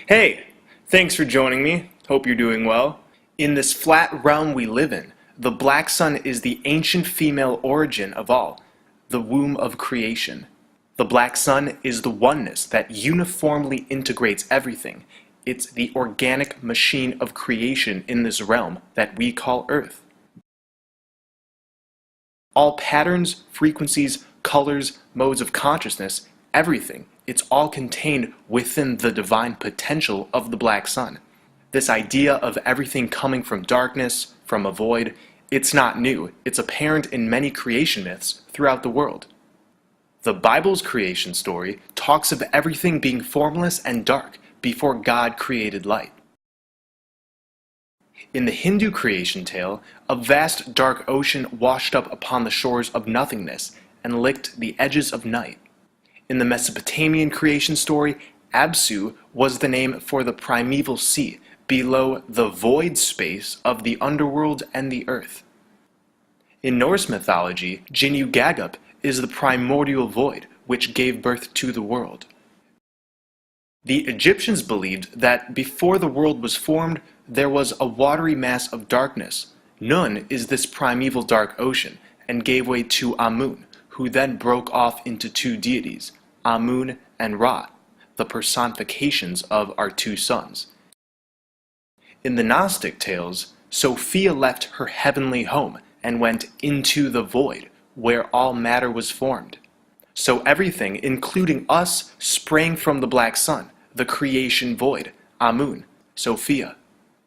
Hey, thanks for joining me. Hope you're doing well. In this flat realm we live in, the black sun is the ancient female origin of all, the womb of creation. The black sun is the oneness that uniformly integrates everything. It's the organic machine of creation in this realm that we call Earth. All patterns, frequencies, colors, modes of consciousness, everything, it's all contained within the divine potential of the black sun. This idea of everything coming from darkness, from a void, it's not new. It's apparent in many creation myths throughout the world. The Bible's creation story talks of everything being formless and dark before God created light. In the Hindu creation tale, a vast dark ocean washed up upon the shores of nothingness and licked the edges of night. In the Mesopotamian creation story, Absu was the name for the primeval sea below the void space of the underworld and the earth. In Norse mythology, Ginnungagap is the primordial void which gave birth to the world. The Egyptians believed that before the world was formed, there was a watery mass of darkness. Nun is this primeval dark ocean and gave way to Amun, who then broke off into two deities, Amun and Ra, the personifications of our two sons. In the Gnostic tales, Sophia left her heavenly home and went into the void, where all matter was formed. So everything, including us, sprang from the black sun, the creation void, Amun, Sophia.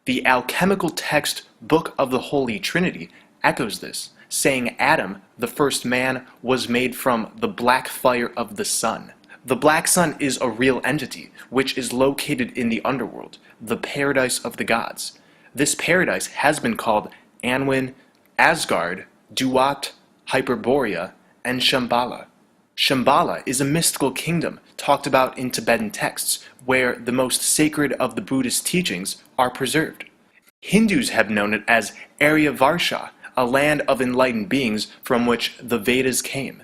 The alchemical text Book of the Holy Trinity echoes this, saying Adam, the first man, was made from the black fire of the sun. The black sun is a real entity, which is located in the underworld, the paradise of the gods. This paradise has been called Anwin, Asgard, Duat, Hyperborea, and Shambhala. Shambhala is a mystical kingdom talked about in Tibetan texts where the most sacred of the Buddhist teachings are preserved. Hindus have known it as Aryavarsha, a land of enlightened beings from which the Vedas came.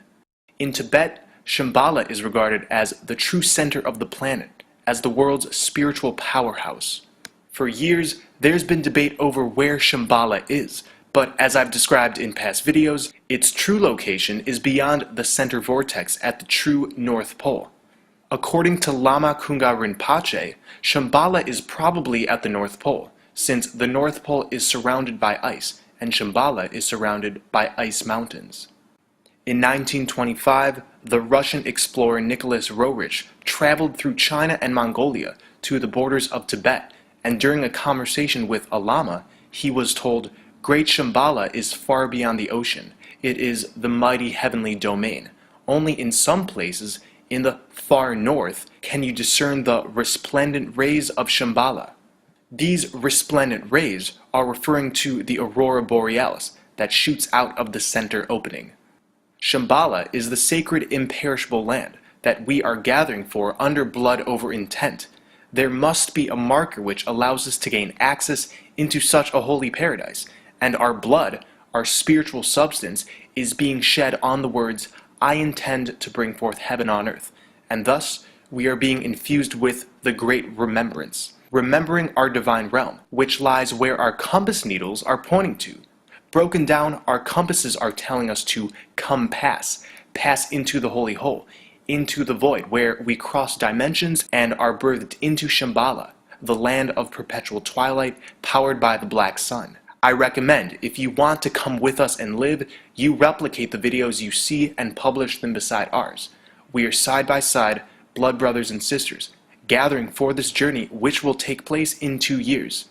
In Tibet, Shambhala is regarded as the true center of the planet, as the world's spiritual powerhouse. For years, there's been debate over where Shambhala is, but as I've described in past videos, its true location is beyond the center vortex at the true North Pole. According to Lama Kunga Rinpoche, Shambhala is probably at the North Pole, since the North Pole is surrounded by ice, and Shambhala is surrounded by ice mountains. In 1925, the Russian explorer Nicholas Roerich traveled through China and Mongolia to the borders of Tibet, and during a conversation with a lama, he was told, "Great Shambhala is far beyond the ocean. It is the mighty heavenly domain. Only in some places, in the far north, can you discern the resplendent rays of Shambhala." These resplendent rays are referring to the aurora borealis that shoots out of the center opening. Shambhala is the sacred imperishable land that we are gathering for under blood over intent. There must be a marker which allows us to gain access into such a holy paradise, and our blood, our spiritual substance, is being shed on the words, "I intend to bring forth heaven on earth," and thus we are being infused with the great remembrance, remembering our divine realm, which lies where our compass needles are pointing to. Broken down, our compasses are telling us to come pass into the holy hole, into the void, where we cross dimensions and are birthed into Shambhala, the land of perpetual twilight, powered by the black sun. I recommend, if you want to come with us and live, you replicate the videos you see and publish them beside ours. We are side by side, blood brothers and sisters, gathering for this journey which will take place in 2 years.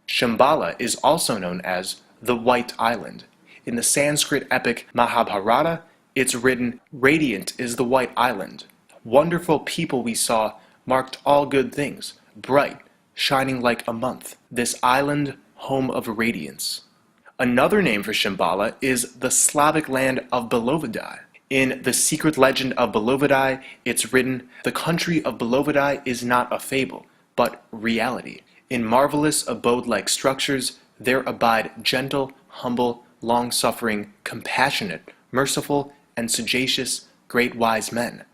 Shambhala is also known as the White Island. In the Sanskrit epic Mahabharata, it's written, "Radiant is the White Island. Wonderful people we saw, marked all good things, bright, shining like a month. This island, home of radiance." Another name for Shambhala is the Slavic land of Belovedai. In the secret legend of Belovedai, it's written, "The country of Belovedai is not a fable, but reality. In marvelous abode-like structures, there abide gentle, humble, long-suffering, compassionate, merciful, and sagacious, great wise men.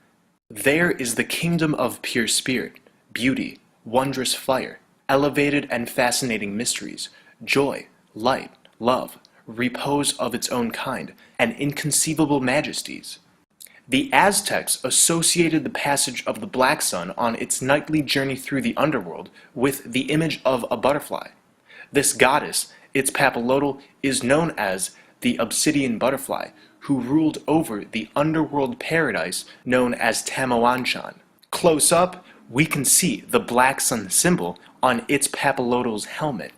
There is the kingdom of pure spirit, beauty, wondrous fire, elevated and fascinating mysteries, joy, light, love, repose of its own kind, and inconceivable majesties. The Aztecs associated the passage of the black sun on its nightly journey through the underworld with the image of a butterfly. This goddess, its papallotl, is known as the obsidian butterfly, who ruled over the underworld paradise known as Tamawanchan. Close up, we can see the black sun symbol on its papallotl's helmet.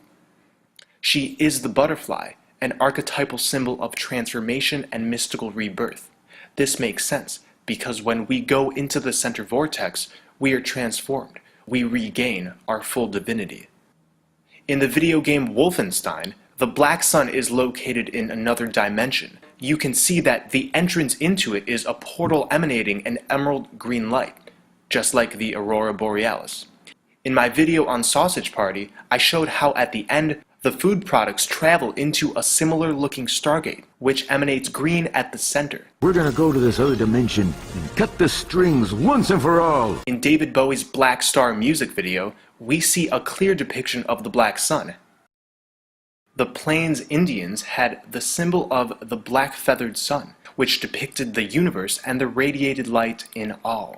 She is the butterfly, an archetypal symbol of transformation and mystical rebirth. This makes sense, because when we go into the center vortex, we are transformed. We regain our full divinity. In the video game Wolfenstein, the black sun is located in another dimension. You can see that the entrance into it is a portal emanating an emerald green light, just like the Aurora Borealis. In my video on Sausage Party, I showed how at the end, the food products travel into a similar looking Stargate, which emanates green at the center. We're gonna go to this other dimension and cut the strings once and for all. In David Bowie's Black Star music video, we see a clear depiction of the black sun. The Plains Indians had the symbol of the black feathered sun, which depicted the universe and the radiated light in all.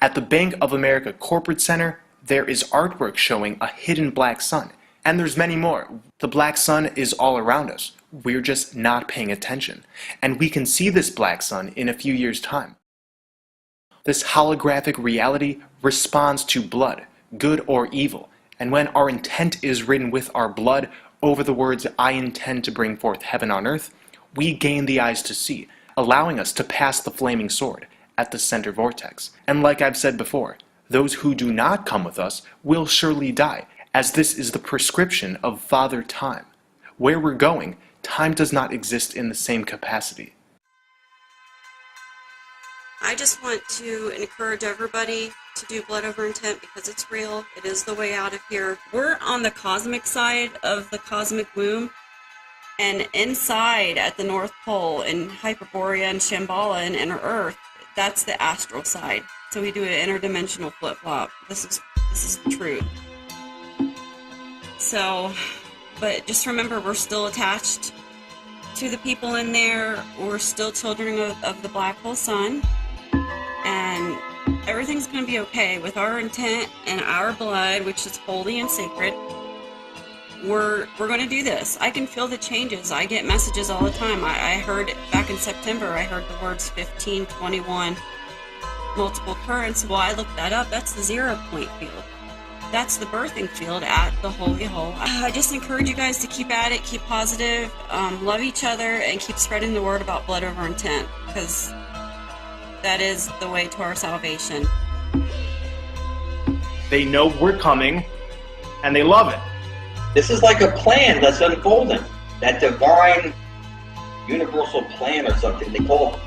At the Bank of America Corporate Center, there is artwork showing a hidden black sun. And there's many more. The black sun is all around us. We're just not paying attention. And we can see this black sun in a few years' time. This holographic reality responds to blood, good or evil. And when our intent is written with our blood over the words, "I intend to bring forth heaven on earth," we gain the eyes to see, allowing us to pass the flaming sword at the center vortex. And like I've said before, those who do not come with us will surely die, as this is the prescription of Father Time. Where we're going, time does not exist in the same capacity. I just want to encourage everybody to do Blood Over Intent because it's real. It is the way out of here. We're on the cosmic side of the cosmic womb, and inside at the North Pole in Hyperborea and Shambhala and Inner Earth, that's the astral side. So we do an interdimensional flip-flop. This is the truth. So, but just remember, we're still attached to the people in there. We're still children of the black hole sun. And everything's going to be okay with our intent and our blood, which is holy and sacred. We're going to do this. I can feel the changes. I get messages all the time. I heard it back in September. I heard the words 1521 multiple currents. Well, I looked that up. That's the 0 point field. That's the birthing field at the Holy Hole. I just encourage you guys to keep at it, keep positive, love each other, and keep spreading the word about Blood Over Intent, because that is the way to our salvation. They know we're coming, and they love it. This is like a plan that's unfolding. That divine universal plan or something. They call it,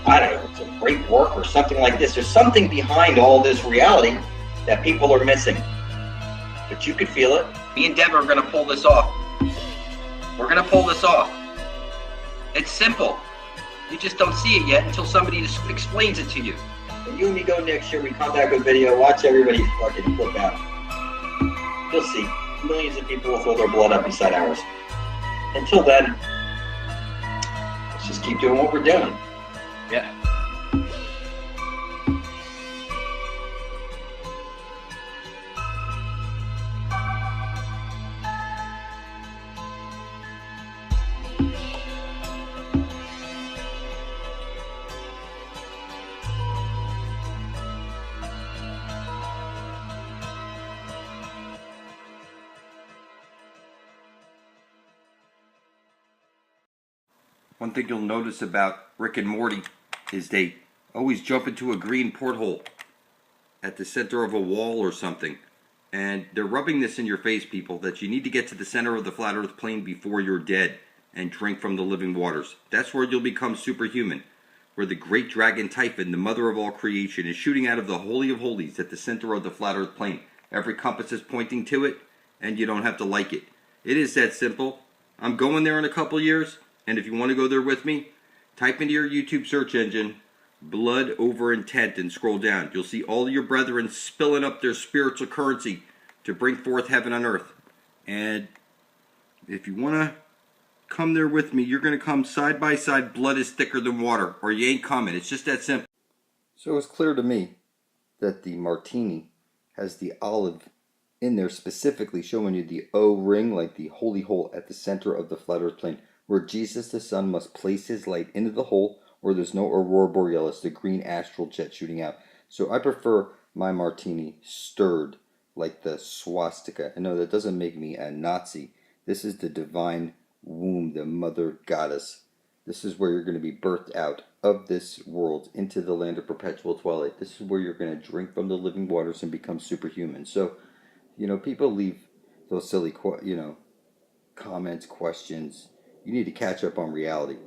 I don't know, it's a great work or something like this. There's something behind all this reality that people are missing. But you could feel it. Me and Deb are going to pull this off. We're going to pull this off. It's simple. You just don't see it yet until somebody just explains it to you. When you and me go next year, we come back with video, watch everybody fucking flip out. You'll see. Millions of people will throw their blood up beside ours. Until then, let's just keep doing what we're doing. Yeah. One thing you'll notice about Rick and Morty is they always jump into a green porthole at the center of a wall or something. And they're rubbing this in your face, people, that you need to get to the center of the flat earth plane before you're dead and drink from the living waters. That's where you'll become superhuman, where the great dragon Typhon, the mother of all creation, is shooting out of the Holy of Holies at the center of the flat earth plane. Every compass is pointing to it, and you don't have to like it. It is that simple. I'm going there in a couple years. And if you want to go there with me, type into your YouTube search engine, blood over intent, and scroll down. You'll see all your brethren spilling up their spiritual currency to bring forth heaven on earth. And if you want to come there with me, you're going to come side by side. Blood is thicker than water, or you ain't coming. It's just that simple. So it's clear to me that the martini has the olive in there, specifically showing you the O ring, like the holy hole at the center of the flat earth plane, where Jesus the Son must place his light into the hole, or there's no aurora borealis, the green astral jet shooting out. So I prefer my martini stirred, like the swastika. I know that doesn't make me a Nazi. This is the divine womb, the mother goddess. This is where you're going to be birthed out of this world into the land of perpetual twilight. This is where you're going to drink from the living waters and become superhuman. So, people leave those silly, comments, questions. You need to catch up on reality.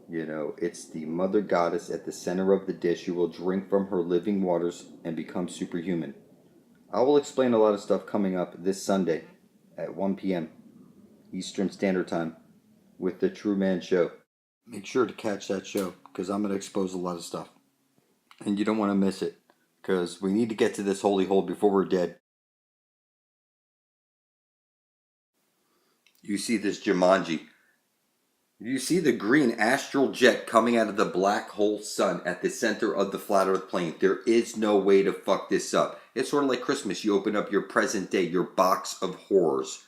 It's the mother goddess at the center of the dish. You will drink from her living waters and become superhuman. I will explain a lot of stuff coming up this Sunday at 1 p.m. Eastern Standard Time with the True Man Show. Make sure to catch that show, because I'm going to expose a lot of stuff. And you don't want to miss it, because we need to get to this holy hole before we're dead. You see this Jumanji. You see the green astral jet coming out of the black hole sun at the center of the flat earth plane. There is no way to fuck this up. It's sort of like Christmas. You open up your present day, your box of horrors,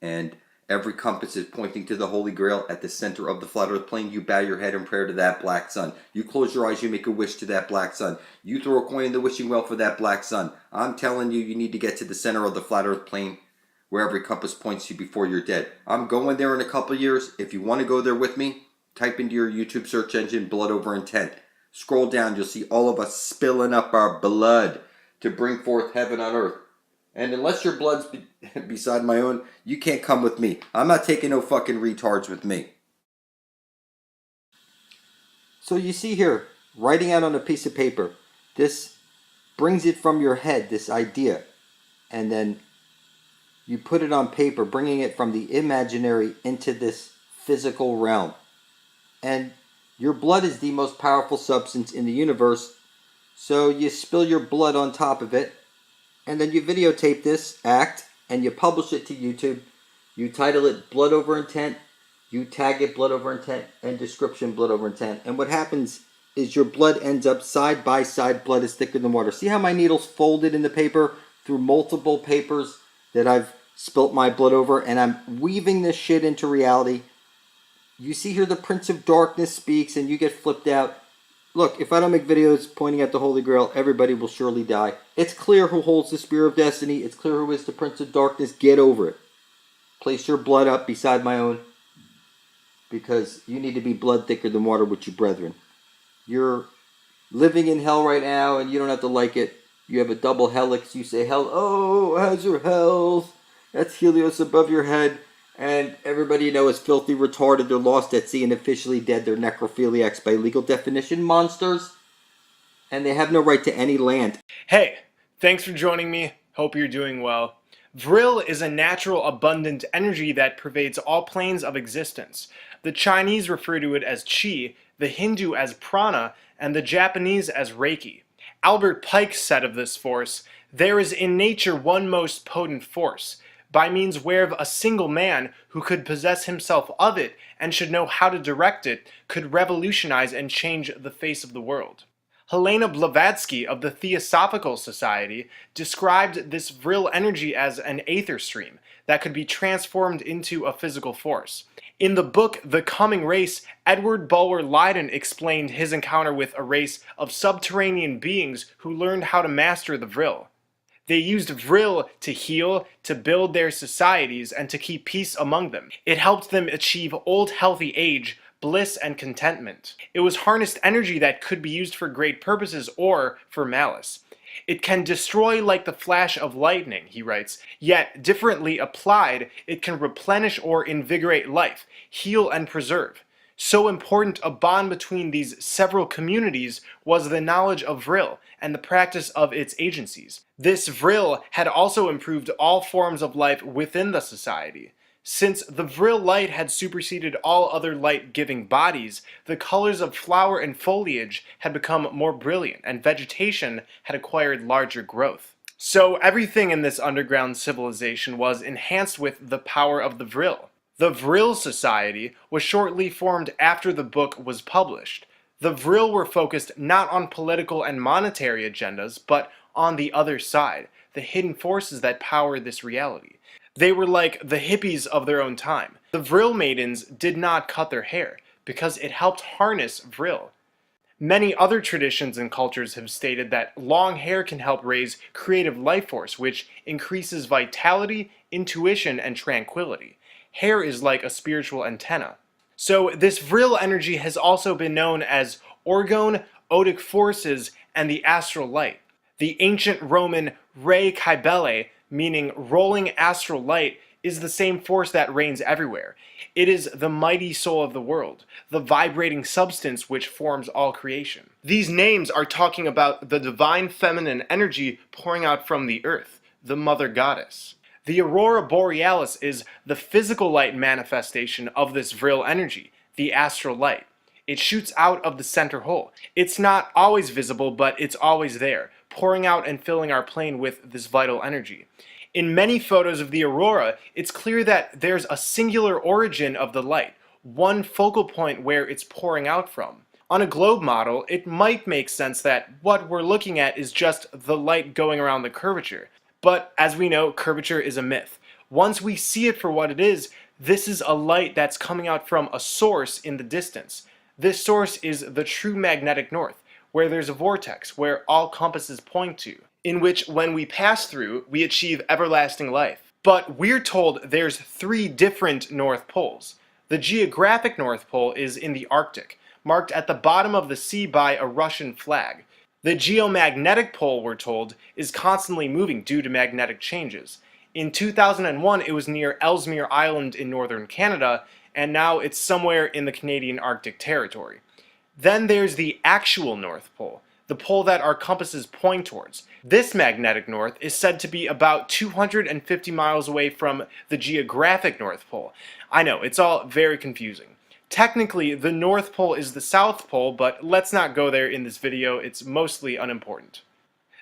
and every compass is pointing to the Holy Grail at the center of the flat earth plane. You bow your head in prayer to that black sun. You close your eyes, you make a wish to that black sun. You throw a coin in the wishing well for that black sun. I'm telling you, you need to get to the center of the flat earth plane where every compass points you before you're dead. I'm going there in a couple years. If you want to go there with me, type into your YouTube search engine, blood over intent. Scroll down, you'll see all of us spilling up our blood to bring forth heaven on earth. And unless your blood's beside my own, you can't come with me. I'm not taking no fucking retards with me. So you see here, writing out on a piece of paper, this brings it from your head, this idea. And then you put it on paper, bringing it from the imaginary into this physical realm. And your blood is the most powerful substance in the universe. So you spill your blood on top of it. And then you videotape this act and you publish it to YouTube. You title it Blood Over Intent. You tag it Blood Over Intent and description Blood Over Intent. And what happens is your blood ends up side by side. Blood is thicker than water. See how my needle's folded in the paper through multiple papers that I've spilt my blood over, and I'm weaving this shit into reality. You see here the Prince of Darkness speaks and you get flipped out. Look, if I don't make videos pointing at the Holy Grail, everybody will surely die. It's clear who holds the Spear of Destiny. It's clear who is the Prince of Darkness. Get over it. Place your blood up beside my own, because you need to be blood thicker than water with your brethren. You're living in hell right now and you don't have to like it. You have a double helix. You say, hell, oh, how's your health? That's Helios above your head. And everybody you know is filthy retarded. They're lost at sea and officially dead. They're necrophiliacs by legal definition, monsters. And they have no right to any land. Hey, thanks for joining me. Hope you're doing well. Vril is a natural, abundant energy that pervades all planes of existence. The Chinese refer to it as Qi, the Hindu as Prana, and the Japanese as Reiki. Albert Pike said of this force, "There is in nature one most potent force, by means whereof a single man, who could possess himself of it, and should know how to direct it, could revolutionize and change the face of the world." Helena Blavatsky of the Theosophical Society described this Vril energy as an aether stream that could be transformed into a physical force. In the book The Coming Race, Edward Bulwer Lytton explained his encounter with a race of subterranean beings who learned how to master the Vril. They used Vril to heal, to build their societies, and to keep peace among them. It helped them achieve old healthy age, bliss, and contentment. It was harnessed energy that could be used for great purposes or for malice. It can destroy like the flash of lightning, he writes, yet differently applied, it can replenish or invigorate life, heal and preserve. So important a bond between these several communities was the knowledge of Vril and the practice of its agencies. This Vril had also improved all forms of life within the society. Since the Vril light had superseded all other light-giving bodies, the colors of flower and foliage had become more brilliant, and vegetation had acquired larger growth. So everything in this underground civilization was enhanced with the power of the Vril. The Vril Society was shortly formed after the book was published. The Vril were focused not on political and monetary agendas, but on the other side, the hidden forces that power this reality. They were like the hippies of their own time. The Vril maidens did not cut their hair, because it helped harness Vril. Many other traditions and cultures have stated that long hair can help raise creative life force, which increases vitality, intuition, and tranquility. Hair is like a spiritual antenna. So this Vril energy has also been known as orgone, odic forces, and the astral light. The ancient Roman Re Cybele, meaning rolling astral light, is the same force that reigns everywhere. It is the mighty soul of the world, the vibrating substance which forms all creation. These names are talking about the divine feminine energy pouring out from the earth, the mother goddess. The aurora borealis is the physical light manifestation of this Vril energy, the astral light. It shoots out of the center hole. It's not always visible, but it's always there, pouring out and filling our plane with this vital energy. In many photos of the aurora, it's clear that there's a singular origin of the light, one focal point where it's pouring out from. On a globe model, it might make sense that what we're looking at is just the light going around the curvature. But as we know, curvature is a myth. Once we see it for what it is, this is a light that's coming out from a source in the distance. This source is the true magnetic north, where there's a vortex where all compasses point to, in which when we pass through, we achieve everlasting life. But we're told there's 3 different North Poles. The geographic North Pole is in the Arctic, marked at the bottom of the sea by a Russian flag. The geomagnetic pole, we're told, is constantly moving due to magnetic changes. In 2001, it was near Ellesmere Island in northern Canada, and now it's somewhere in the Canadian Arctic territory. Then there's the actual North Pole, the pole that our compasses point towards. This magnetic north is said to be about 250 miles away from the geographic North Pole. I know, it's all very confusing. Technically, the North Pole is the South Pole, but let's not go there in this video, it's mostly unimportant.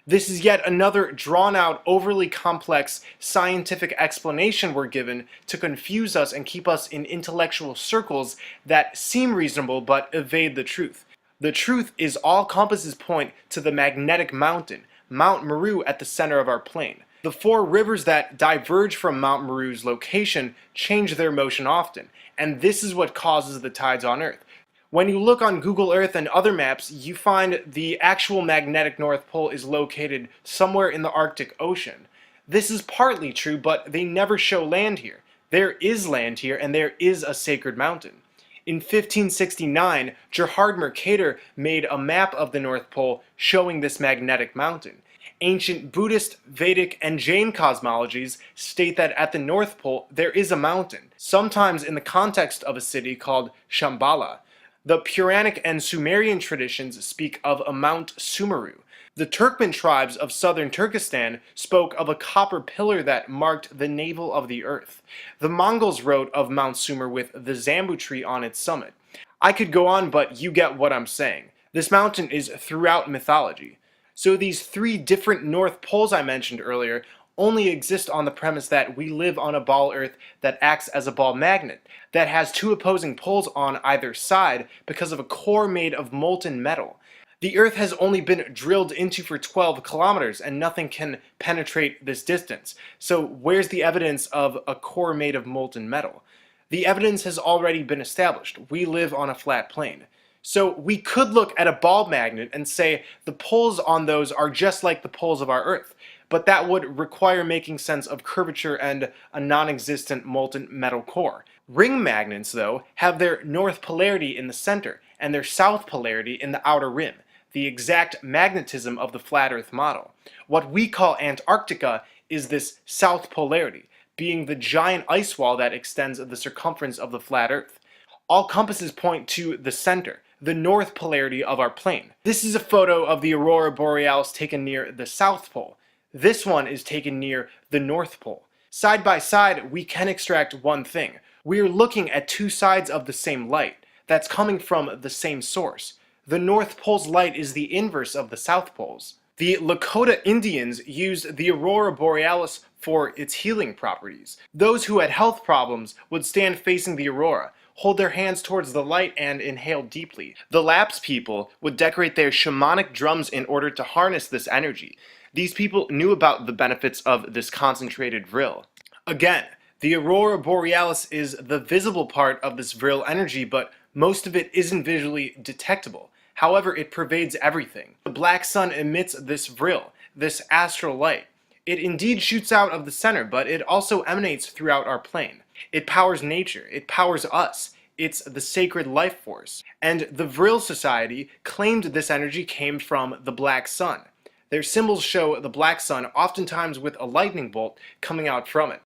This is yet another drawn-out, overly complex scientific explanation we're given to confuse us and keep us in intellectual circles that seem reasonable but evade the truth. The truth is all compasses point to the magnetic mountain, Mount Meru, at the center of our plane. The 4 rivers that diverge from Mount Meru's location change their motion often, and this is what causes the tides on Earth. When you look on Google Earth and other maps, you find the actual magnetic North Pole is located somewhere in the Arctic Ocean. This is partly true, but they never show land here. There is land here, and there is a sacred mountain. In 1569, Gerhard Mercator made a map of the North Pole showing this magnetic mountain. Ancient Buddhist, Vedic, and Jain cosmologies state that at the North Pole there is a mountain, sometimes in the context of a city called Shambhala. The Puranic and Sumerian traditions speak of a Mount Sumeru. The Turkmen tribes of southern Turkestan spoke of a copper pillar that marked the navel of the earth. The Mongols wrote of Mount Sumer with the Zambu tree on its summit. I could go on, but you get what I'm saying. This mountain is throughout mythology. So these 3 different North Poles I mentioned earlier only exist on the premise that we live on a ball Earth that acts as a ball magnet, that has 2 opposing poles on either side because of a core made of molten metal. The Earth has only been drilled into for 12 kilometers and nothing can penetrate this distance. So where's the evidence of a core made of molten metal? The evidence has already been established. We live on a flat plane. So we could look at a ball magnet and say the poles on those are just like the poles of our Earth, but that would require making sense of curvature and a non-existent molten metal core. Ring magnets, though, have their north polarity in the center and their south polarity in the outer rim, the exact magnetism of the flat Earth model. What we call Antarctica is this south polarity, being the giant ice wall that extends the circumference of the flat Earth. All compasses point to the center, the north polarity of our plane. This is a photo of the aurora borealis taken near the South Pole. This one is taken near the North Pole. Side by side, we can extract one thing. We are looking at two sides of the same light that's coming from the same source. The North Pole's light is the inverse of the South Pole's. The Lakota Indians used the aurora borealis for its healing properties. Those who had health problems would stand facing the aurora, hold their hands towards the light, and inhale deeply. The Lapps people would decorate their shamanic drums in order to harness this energy. These people knew about the benefits of this concentrated vril. Again, the aurora borealis is the visible part of this vril energy, but most of it isn't visually detectable. However, it pervades everything. The black sun emits this vril, this astral light. It indeed shoots out of the center, but it also emanates throughout our plane. It powers nature. It powers us. It's the sacred life force. And the Vril Society claimed this energy came from the black sun. Their symbols show the black sun, oftentimes with a lightning bolt coming out from it.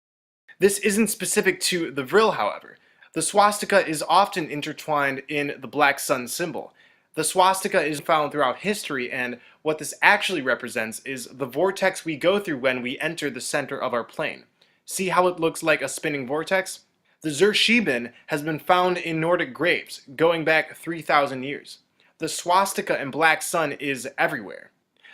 This isn't specific to the Vril, however. The swastika is often intertwined in the black sun symbol. The swastika is found throughout history, and what this actually represents is the vortex we go through when we enter the center of our plane. See how it looks like a spinning vortex? The Zurscheben has been found in Nordic graves, going back 3,000 years. The swastika and black sun is everywhere.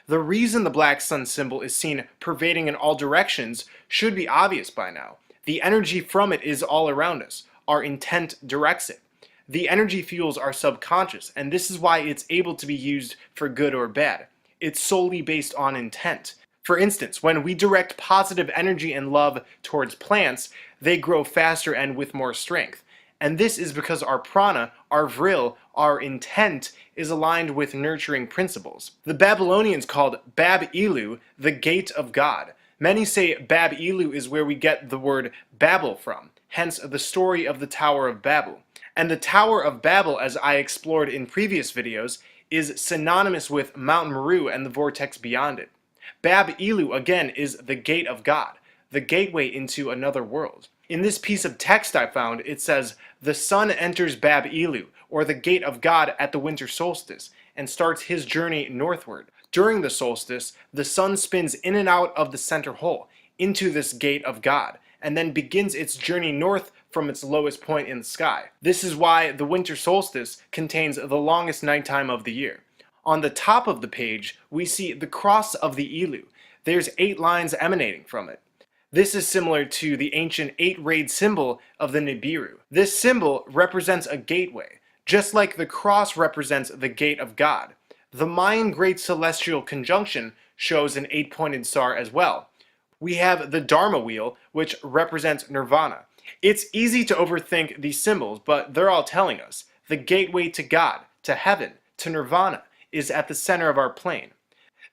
The reason the black sun symbol is seen pervading in all directions should be obvious by now. The energy from it is all around us. Our intent directs it. The energy fuels our subconscious, and this is why it's able to be used for good or bad. It's solely based on intent. For instance, when we direct positive energy and love towards plants, they grow faster and with more strength. And this is because our prana, our vril, our intent is aligned with nurturing principles. The Babylonians called Bab-Ilu the gate of God. Many say Bab-Ilu is where we get the word Babel from, hence the story of the Tower of Babel. And the Tower of Babel, as I explored in previous videos, is synonymous with Mount Meru and the vortex beyond it. Bab-Ilu, again, is the gate of God, the gateway into another world. In this piece of text I found, it says, "The sun enters Bab-Ilu, or the gate of God, at the winter solstice, and starts his journey northward. During the solstice, the sun spins in and out of the center hole, into this gate of God, and then begins its journey north from its lowest point in the sky. This is why the winter solstice contains the longest nighttime of the year." On the top of the page, we see the cross of the Ilu. There's 8 lines emanating from it. This is similar to the ancient 8-rayed symbol of the Nibiru. This symbol represents a gateway, just like the cross represents the gate of God. The Mayan Great Celestial Conjunction shows an 8-pointed star as well. We have the Dharma wheel, which represents nirvana. It's easy to overthink these symbols, but they're all telling us the gateway to God, to heaven, to nirvana is at the center of our plane.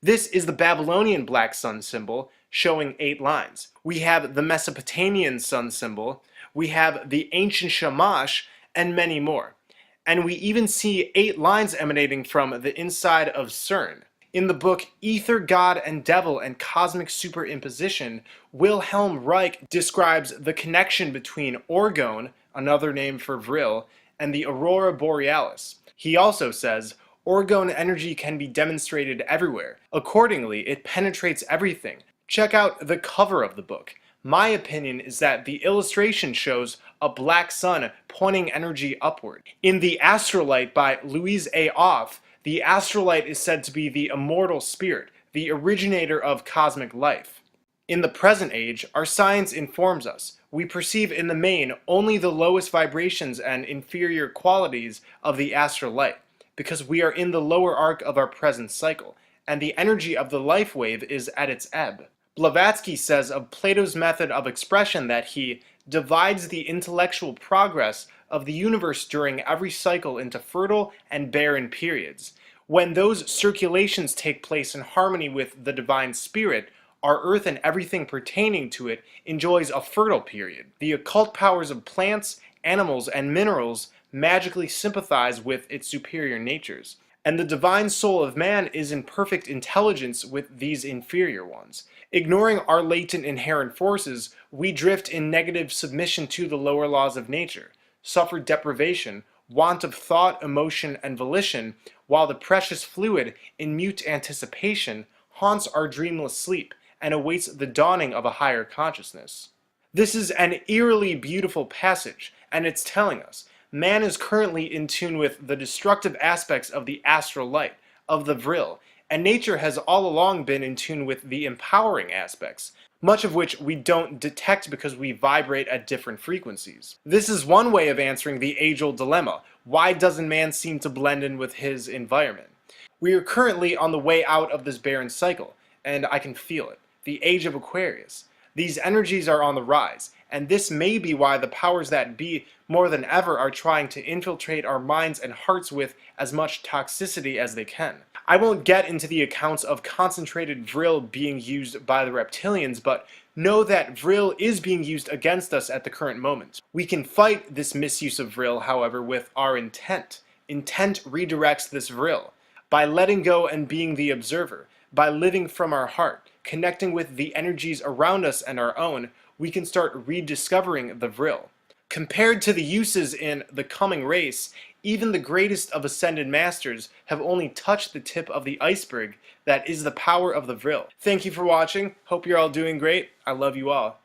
This is the Babylonian black sun symbol, showing 8 lines. We have the Mesopotamian sun symbol, we have the ancient Shamash, and many more. And we even see 8 lines emanating from the inside of CERN. In the book Ether, God and Devil and Cosmic Superimposition, Wilhelm Reich describes the connection between orgone, another name for vril, and the aurora borealis. He also says, orgone energy can be demonstrated everywhere. Accordingly, it penetrates everything. Check out the cover of the book. My opinion is that the illustration shows a black sun pointing energy upward. In The Astrolight by Louise A. Off, the astrolight is said to be the immortal spirit, the originator of cosmic life. In the present age, our science informs us. We perceive in the main only the lowest vibrations and inferior qualities of the astral light, because we are in the lower arc of our present cycle, and the energy of the life wave is at its ebb. Blavatsky says of Plato's method of expression that he divides the intellectual progress of the universe during every cycle into fertile and barren periods. When those circulations take place in harmony with the divine spirit, our earth and everything pertaining to it enjoys a fertile period. The occult powers of plants, animals, and minerals magically sympathize with its superior natures. And the divine soul of man is in perfect intelligence with these inferior ones. Ignoring our latent inherent forces, we drift in negative submission to the lower laws of nature, suffer deprivation, want of thought, emotion, and volition, while the precious fluid, in mute anticipation, haunts our dreamless sleep and awaits the dawning of a higher consciousness. This is an eerily beautiful passage, and it's telling us man is currently in tune with the destructive aspects of the astral light, of the Vril, and nature has all along been in tune with the empowering aspects, much of which we don't detect because we vibrate at different frequencies. This is one way of answering the age-old dilemma: why doesn't man seem to blend in with his environment? We are currently on the way out of this barren cycle, and I can feel it. The age of Aquarius. These energies are on the rise, and this may be why the powers that be more than ever are trying to infiltrate our minds and hearts with as much toxicity as they can. I won't get into the accounts of concentrated Vril being used by the reptilians, but know that Vril is being used against us at the current moment. We can fight this misuse of Vril, however, with our intent. Intent redirects this Vril. By letting go and being the observer, by living from our heart, connecting with the energies around us and our own, we can start rediscovering the Vril. Compared to the uses in The Coming Race, even the greatest of ascended masters have only touched the tip of the iceberg that is the power of the Vril. Thank you for watching. Hope you're all doing great. I love you all.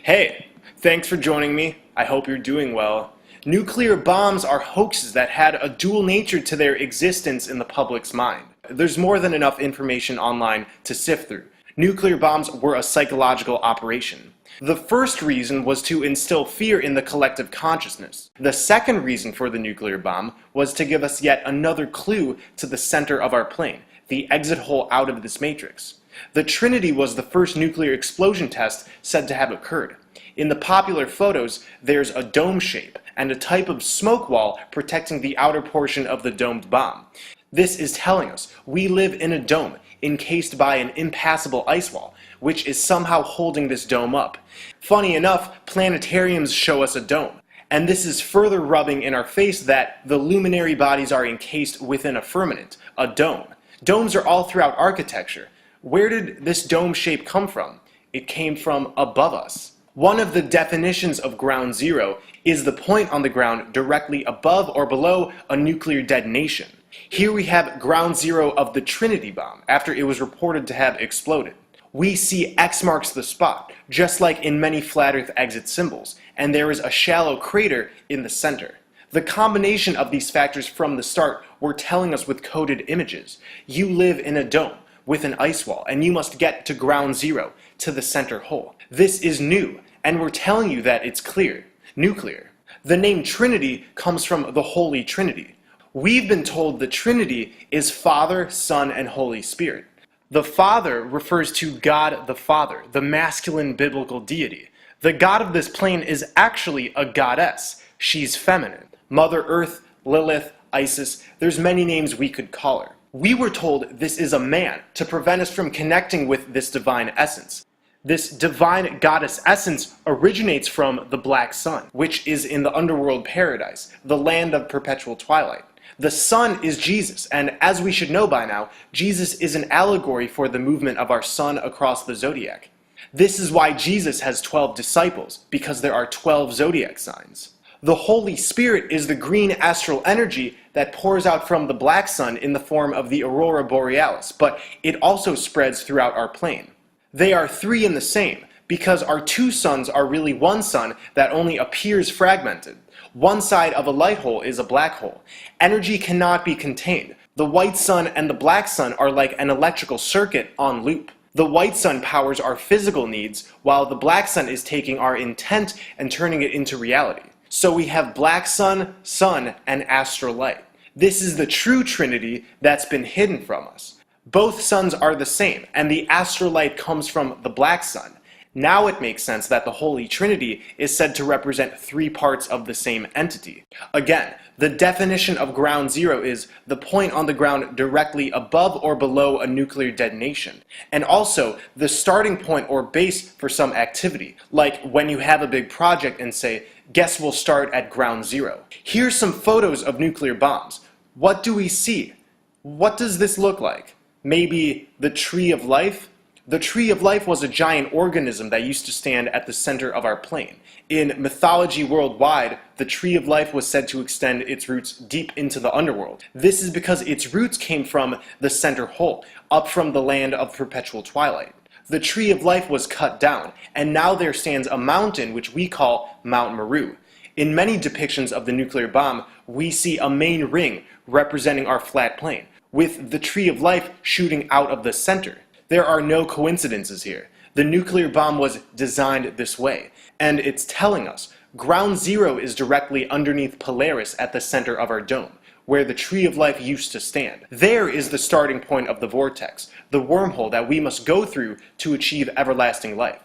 Hey, thanks for joining me. I hope you're doing well. Nuclear bombs are hoaxes that had a dual nature to their existence in the public's mind. There's more than enough information online to sift through. Nuclear bombs were a psychological operation. The first reason was to instill fear in the collective consciousness. The second reason for the nuclear bomb was to give us yet another clue to the center of our plane, the exit hole out of this matrix. The Trinity was the first nuclear explosion test said to have occurred. In the popular photos, there's a dome shape and a type of smoke wall protecting the outer portion of the domed bomb. This is telling us we live in a dome encased by an impassable ice wall, which is somehow holding this dome up. Funny enough, planetariums show us a dome, and this is further rubbing in our face that the luminary bodies are encased within a firmament, a dome. Domes are all throughout architecture. Where did this dome shape come from? It came from above us. One of the definitions of ground zero is the point on the ground directly above or below a nuclear detonation. Here we have ground zero of the Trinity bomb after it was reported to have exploded. We see X marks the spot, just like in many flat Earth exit symbols, and there is a shallow crater in the center. The combination of these factors from the start were telling us with coded images. You live in a dome with an ice wall, and you must get to ground zero, to the center hole. This is new, and we're telling you that it's clear, nuclear. The name Trinity comes from the Holy Trinity. We've been told the Trinity is Father, Son, and Holy Spirit. The Father refers to God the Father, the masculine biblical deity. The God of this plane is actually a goddess. She's feminine. Mother Earth, Lilith, Isis, there's many names we could call her. We were told this is a man to prevent us from connecting with this divine essence. This divine goddess essence originates from the black sun, which is in the underworld paradise, the land of perpetual twilight. The sun is Jesus, and as we should know by now, Jesus is an allegory for the movement of our sun across the zodiac. This is why Jesus has 12 disciples, because there are 12 zodiac signs. The Holy Spirit is the green astral energy that pours out from the black sun in the form of the aurora borealis, but it also spreads throughout our plane. They are three in the same, because our two suns are really one sun that only appears fragmented. One side of a light hole is a black hole. Energy cannot be contained. The white sun and the black sun are like an electrical circuit on loop. The white sun powers our physical needs, while the black sun is taking our intent and turning it into reality. So we have black sun, sun, and astral light. This is the true Trinity that's been hidden from us. Both suns are the same, and the astral light comes from the black sun. Now it makes sense that the Holy Trinity is said to represent three parts of the same entity. Again, the definition of ground zero is the point on the ground directly above or below a nuclear detonation, and also the starting point or base for some activity, like when you have a big project and say, guess we'll start at ground zero. Here's some photos of nuclear bombs. What do we see? What does this look like? Maybe the tree of life? The tree of life was a giant organism that used to stand at the center of our plane. In mythology worldwide, the tree of life was said to extend its roots deep into the underworld. This is because its roots came from the center hole, up from the land of perpetual twilight. The tree of life was cut down, and now there stands a mountain which we call Mount Meru. In many depictions of the nuclear bomb, we see a main ring representing our flat plane, with the tree of life shooting out of the center. There are no coincidences here. The nuclear bomb was designed this way, and it's telling us ground zero is directly underneath Polaris at the center of our dome, where the tree of life used to stand. There is the starting point of the vortex, the wormhole that we must go through to achieve everlasting life.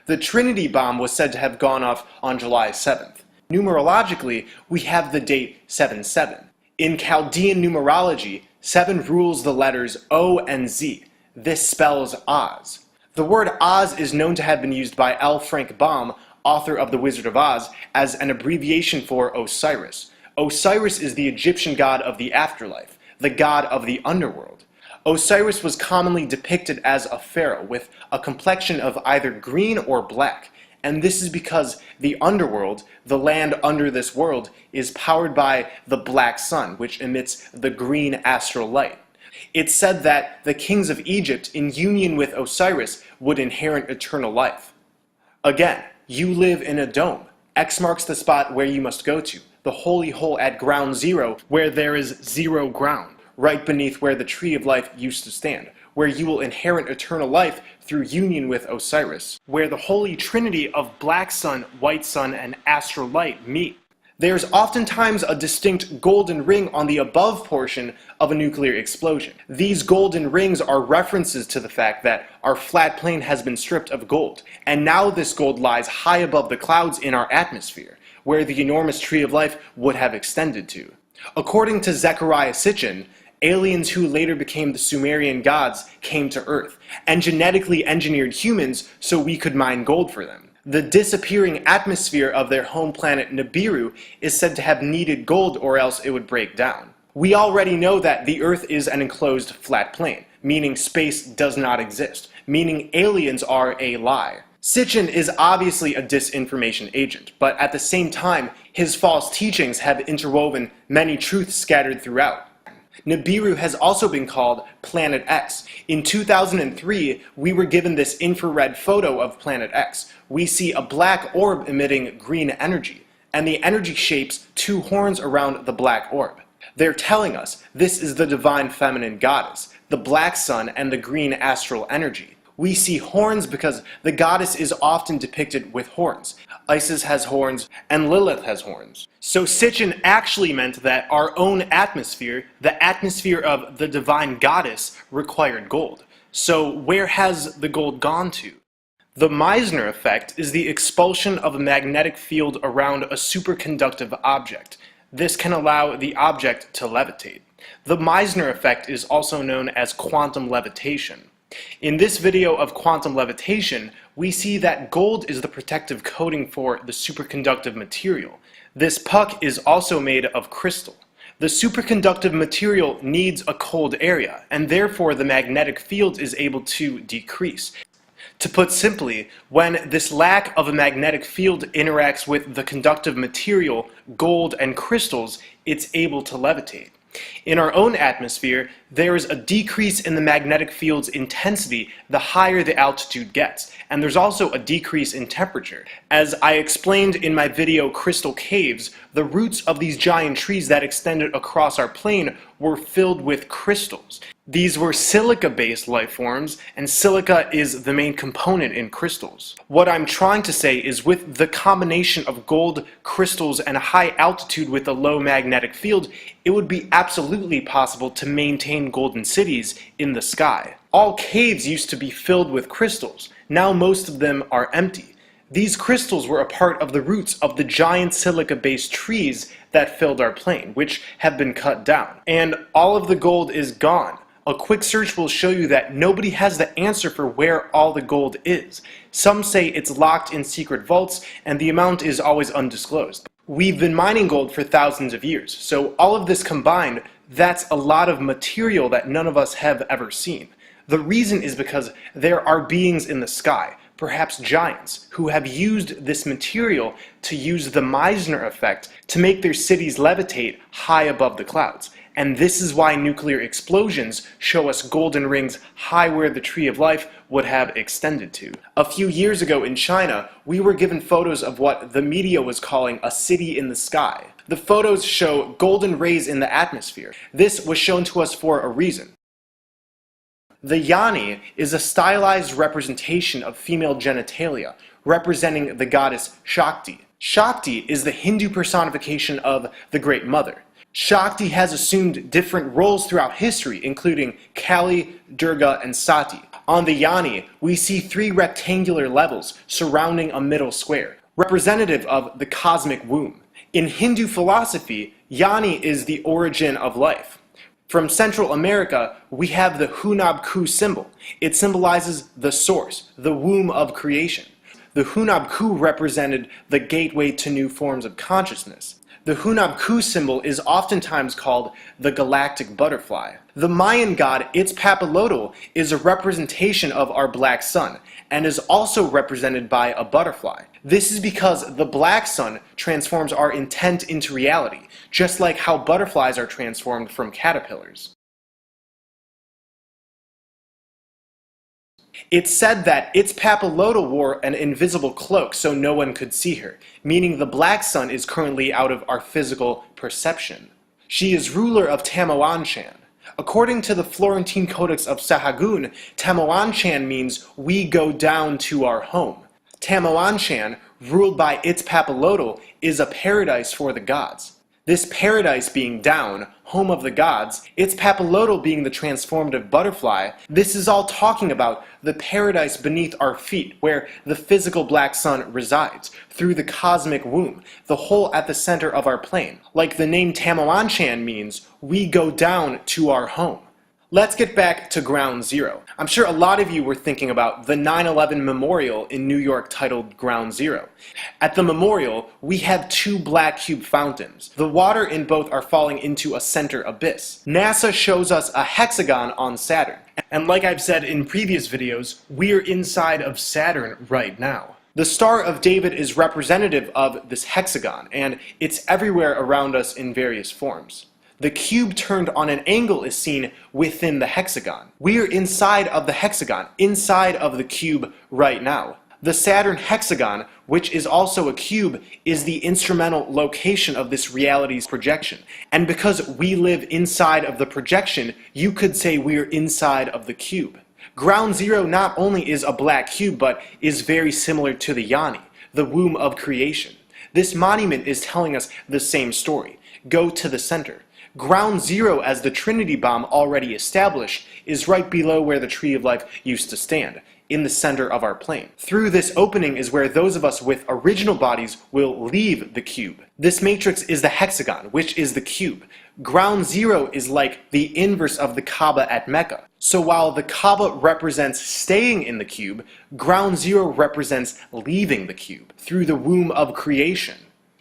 The Trinity bomb was said to have gone off on July 7th. Numerologically, we have the date 7-7. In Chaldean numerology, 7 rules the letters O and Z. This spells Oz. The word Oz is known to have been used by L. Frank Baum, author of The Wizard of Oz, as an abbreviation for Osiris. Osiris is the Egyptian god of the afterlife, the god of the underworld. Osiris was commonly depicted as a pharaoh with a complexion of either green or black, and this is because the underworld, the land under this world, is powered by the black sun, which emits the green astral light. It's said that the kings of Egypt, in union with Osiris, would inherit eternal life. Again, you live in a dome. X marks the spot where you must go to, the holy hole at ground zero, where there is zero ground, right beneath where the tree of life used to stand, where you will inherit eternal life through union with Osiris, where the holy trinity of black sun, white sun, and astral light meet. There's oftentimes a distinct golden ring on the above portion of a nuclear explosion. These golden rings are references to the fact that our flat plane has been stripped of gold, and now this gold lies high above the clouds in our atmosphere, where the enormous tree of life would have extended to. According to Zecharia Sitchin, aliens who later became the Sumerian gods came to Earth, and genetically engineered humans so we could mine gold for them. The disappearing atmosphere of their home planet Nibiru is said to have needed gold or else it would break down. We already know that the Earth is an enclosed flat plane, meaning space does not exist, meaning aliens are a lie. Sitchin is obviously a disinformation agent, but at the same time, his false teachings have interwoven many truths scattered throughout. Nibiru has also been called Planet X. In 2003, we were given this infrared photo of Planet X. We see a black orb emitting green energy, and the energy shapes 2 horns around the black orb. They're telling us this is the divine feminine goddess, the black sun and the green astral energy. We see horns because the goddess is often depicted with horns. Isis has horns, and Lilith has horns. So Sitchin actually meant that our own atmosphere, the atmosphere of the divine goddess, required gold. So where has the gold gone to? The Meissner effect is the expulsion of a magnetic field around a superconductive object. This can allow the object to levitate. The Meissner effect is also known as quantum levitation. In this video of quantum levitation, we see that gold is the protective coating for the superconductive material. This puck is also made of crystal. The superconductive material needs a cold area, and therefore the magnetic field is able to decrease. To put simply, when this lack of a magnetic field interacts with the conductive material, gold and crystals, it's able to levitate. In our own atmosphere, there is a decrease in the magnetic field's intensity the higher the altitude gets, and there's also a decrease in temperature. As I explained in my video Crystal Caves, the roots of these giant trees that extended across our plane were filled with crystals. These were silica-based life forms, and silica is the main component in crystals. What I'm trying to say is with the combination of gold, crystals, and a high altitude with a low magnetic field, it would be absolutely possible to maintain golden cities in the sky. All caves used to be filled with crystals. Now most of them are empty. These crystals were a part of the roots of the giant silica-based trees that filled our plane, which have been cut down. And all of the gold is gone. A quick search will show you that nobody has the answer for where all the gold is. Some say it's locked in secret vaults, and the amount is always undisclosed. We've been mining gold for thousands of years, so all of this combined, that's a lot of material that none of us have ever seen. The reason is because there are beings in the sky, perhaps giants, who have used this material to use the Meissner effect to make their cities levitate high above the clouds. And this is why nuclear explosions show us golden rings high where the tree of life would have extended to. A few years ago in China, we were given photos of what the media was calling a city in the sky. The photos show golden rays in the atmosphere. This was shown to us for a reason. The yoni is a stylized representation of female genitalia, representing the goddess Shakti. Shakti is the Hindu personification of the Great Mother. Shakti has assumed different roles throughout history, including Kali, Durga, and Sati. On the yoni, we see 3 rectangular levels surrounding a middle square, representative of the cosmic womb. In Hindu philosophy, yoni is the origin of life. From Central America, we have the Hunab Ku symbol. It symbolizes the source, the womb of creation. The Hunab Ku represented the gateway to new forms of consciousness. The Hunab Ku symbol is oftentimes called the galactic butterfly. The Mayan god Itzpapalotl is a representation of our black sun and is also represented by a butterfly. This is because the black sun transforms our intent into reality, just like how butterflies are transformed from caterpillars. It's said that Itzpapalotl wore an invisible cloak so no one could see her, meaning the black sun is currently out of our physical perception. She is ruler of Tamuanchan. According to the Florentine Codex of Sahagun, Tamuanchan means we go down to our home. Tamuanchan, ruled by Itzpapalotl, is a paradise for the gods. This paradise being down, home of the gods, Itzpapalotl being the transformative butterfly, this is all talking about the paradise beneath our feet, where the physical black sun resides, through the cosmic womb, the hole at the center of our plane. Like the name Tamuanchan means, we go down to our home. Let's get back to Ground Zero. I'm sure a lot of you were thinking about the 9/11 memorial in New York titled Ground Zero. At the memorial, we have 2 black cube fountains. The water in both are falling into a center abyss. NASA shows us a hexagon on Saturn. And like I've said in previous videos, we're inside of Saturn right now. The Star of David is representative of this hexagon, and it's everywhere around us in various forms. The cube turned on an angle is seen within the hexagon. We're inside of the hexagon, inside of the cube right now. The Saturn hexagon, which is also a cube, is the instrumental location of this reality's projection. And because we live inside of the projection, you could say we're inside of the cube. Ground Zero not only is a black cube, but is very similar to the yoni, the womb of creation. This monument is telling us the same story. Go to the center. Ground Zero, as the Trinity bomb already established, is right below where the Tree of Life used to stand, in the center of our plane. Through this opening is where those of us with original bodies will leave the cube. This matrix is the hexagon, which is the cube. Ground Zero is like the inverse of the Kaaba at Mecca. So while the Kaaba represents staying in the cube, Ground Zero represents leaving the cube, through the womb of creation.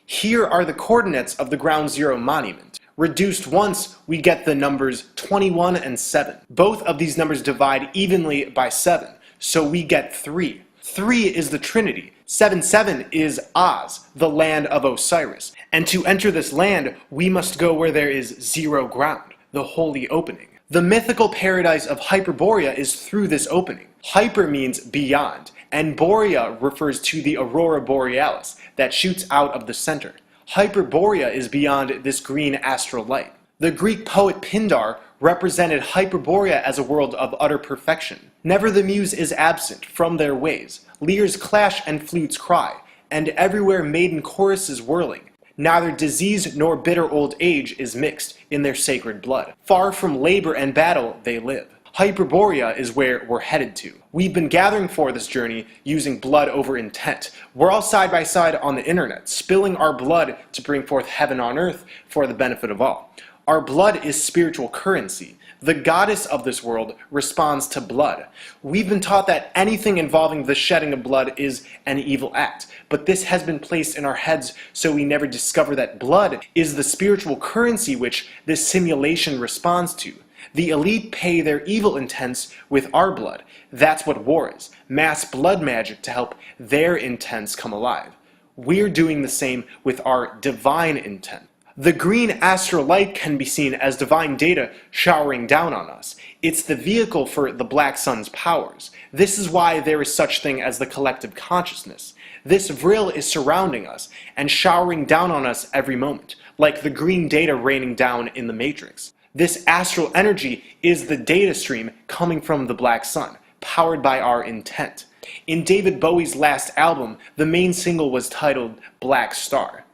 Here are the coordinates of the Ground Zero monument. Reduced once, we get the numbers 21 and 7. Both of these numbers divide evenly by 7, so we get 3. 3 is the Trinity. 7 is Oz, the land of Osiris. And to enter this land, we must go where there is zero ground, the holy opening. The mythical paradise of Hyperborea is through this opening. Hyper means beyond, and Borea refers to the aurora borealis that shoots out of the center. Hyperborea is beyond this green astral light. The Greek poet Pindar represented Hyperborea as a world of utter perfection. Never the muse is absent from their ways. Lyres clash and flutes cry, and everywhere maiden choruses whirling. Neither disease nor bitter old age is mixed in their sacred blood. Far from labor and battle they live. Hyperborea is where we're headed to. We've been gathering for this journey using blood over intent. We're all side by side on the internet, spilling our blood to bring forth heaven on earth for the benefit of all. Our blood is spiritual currency. The goddess of this world responds to blood. We've been taught that anything involving the shedding of blood is an evil act, but this has been placed in our heads so we never discover that blood is the spiritual currency which this simulation responds to. The elite pay their evil intents with our blood. That's what war is. Mass blood magic to help their intents come alive. We're doing the same with our divine intent. The green astral light can be seen as divine data showering down on us. It's the vehicle for the Black Sun's powers. This is why there is such thing as the collective consciousness. This vril is surrounding us and showering down on us every moment, like the green data raining down in the Matrix. This astral energy is the data stream coming from the Black Sun, powered by our intent. In David Bowie's last album, the main single was titled Black Star.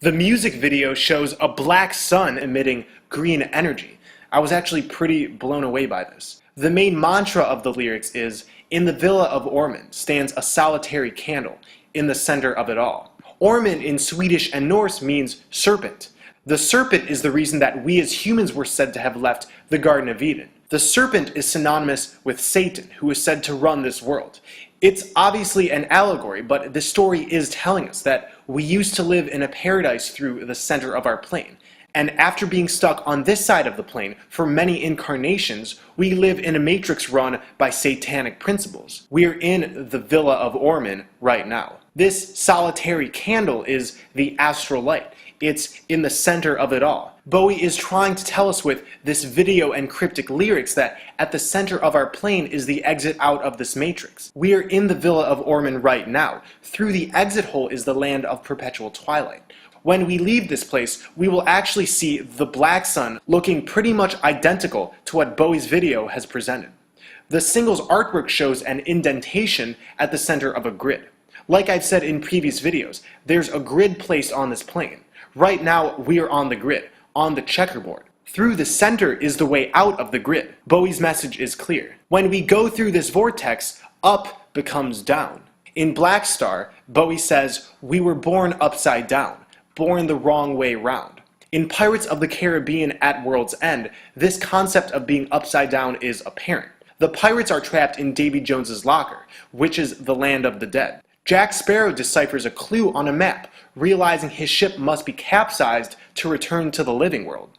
The music video shows a black sun emitting green energy. I was actually pretty blown away by this. The main mantra of the lyrics is, "In the villa of Ormond stands a solitary candle, in the center of it all." Ormond in Swedish and Norse means serpent. The serpent is the reason that we as humans were said to have left the Garden of Eden. The serpent is synonymous with Satan, who is said to run this world. It's obviously an allegory, but the story is telling us that we used to live in a paradise through the center of our plane. And after being stuck on this side of the plane for many incarnations, we live in a matrix run by satanic principles. We're in the Villa of Ormond right now. This solitary candle is the astral light. It's in the center of it all. Bowie is trying to tell us with this video and cryptic lyrics that at the center of our plane is the exit out of this matrix. We are in the Villa of Ormond right now. Through the exit hole is the land of perpetual twilight. When we leave this place, we will actually see the Black Sun looking pretty much identical to what Bowie's video has presented. The single's artwork shows an indentation at the center of a grid. Like I've said in previous videos, there's a grid placed on this plane. Right now, we are on the grid, on the checkerboard. Through the center is the way out of the grid. Bowie's message is clear. When we go through this vortex, up becomes down. In Black Star, Bowie says, "We were born upside down, born the wrong way round." In Pirates of the Caribbean at World's End, this concept of being upside down is apparent. The pirates are trapped in Davy Jones's locker, which is the land of the dead. Jack Sparrow deciphers a clue on a map, realizing his ship must be capsized to return to the living world.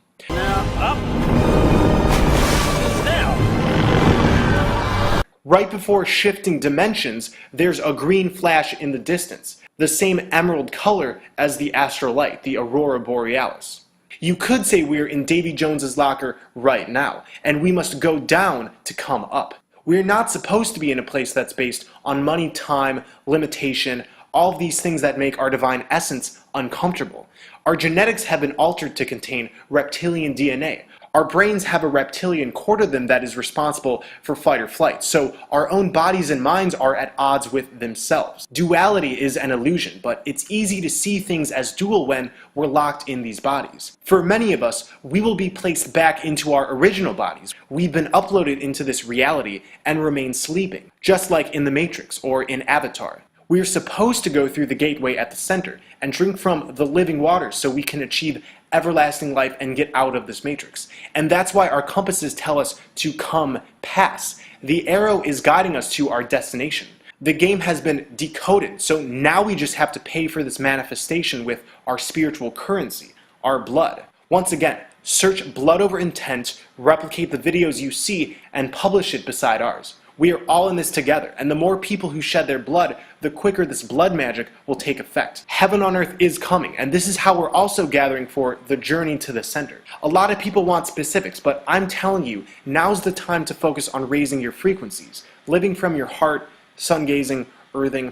Right before shifting dimensions, there's a green flash in the distance, the same emerald color as the astral light, the aurora borealis. You could say we're in Davy Jones's locker right now, and we must go down to come up. We're not supposed to be in a place that's based on money, time, limitation, all of these things that make our divine essence uncomfortable. Our genetics have been altered to contain reptilian DNA. Our brains have a reptilian core to them that is responsible for fight or flight, so our own bodies and minds are at odds with themselves. Duality is an illusion, but it's easy to see things as dual when we're locked in these bodies. For many of us, we will be placed back into our original bodies. We've been uploaded into this reality and remain sleeping, just like in the Matrix or in Avatar. We are supposed to go through the gateway at the center and drink from the living waters so we can achieve everlasting life and get out of this matrix. And that's why our compasses tell us to come pass. The arrow is guiding us to our destination. The game has been decoded, so now we just have to pay for this manifestation with our spiritual currency, our blood. Once again, search Blood Over Intent, replicate the videos you see, and publish it beside ours. We are all in this together, and the more people who shed their blood, the quicker this blood magic will take effect. Heaven on earth is coming, and this is how we're also gathering for the journey to the center. A lot of people want specifics, but I'm telling you, now's the time to focus on raising your frequencies, living from your heart, sun gazing, earthing.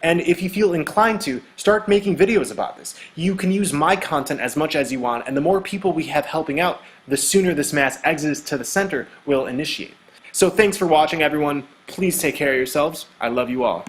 And if you feel inclined to, start making videos about this. You can use my content as much as you want, and the more people we have helping out, the sooner this mass exodus to the center will initiate. So thanks for watching, everyone. Please take care of yourselves. I love you all.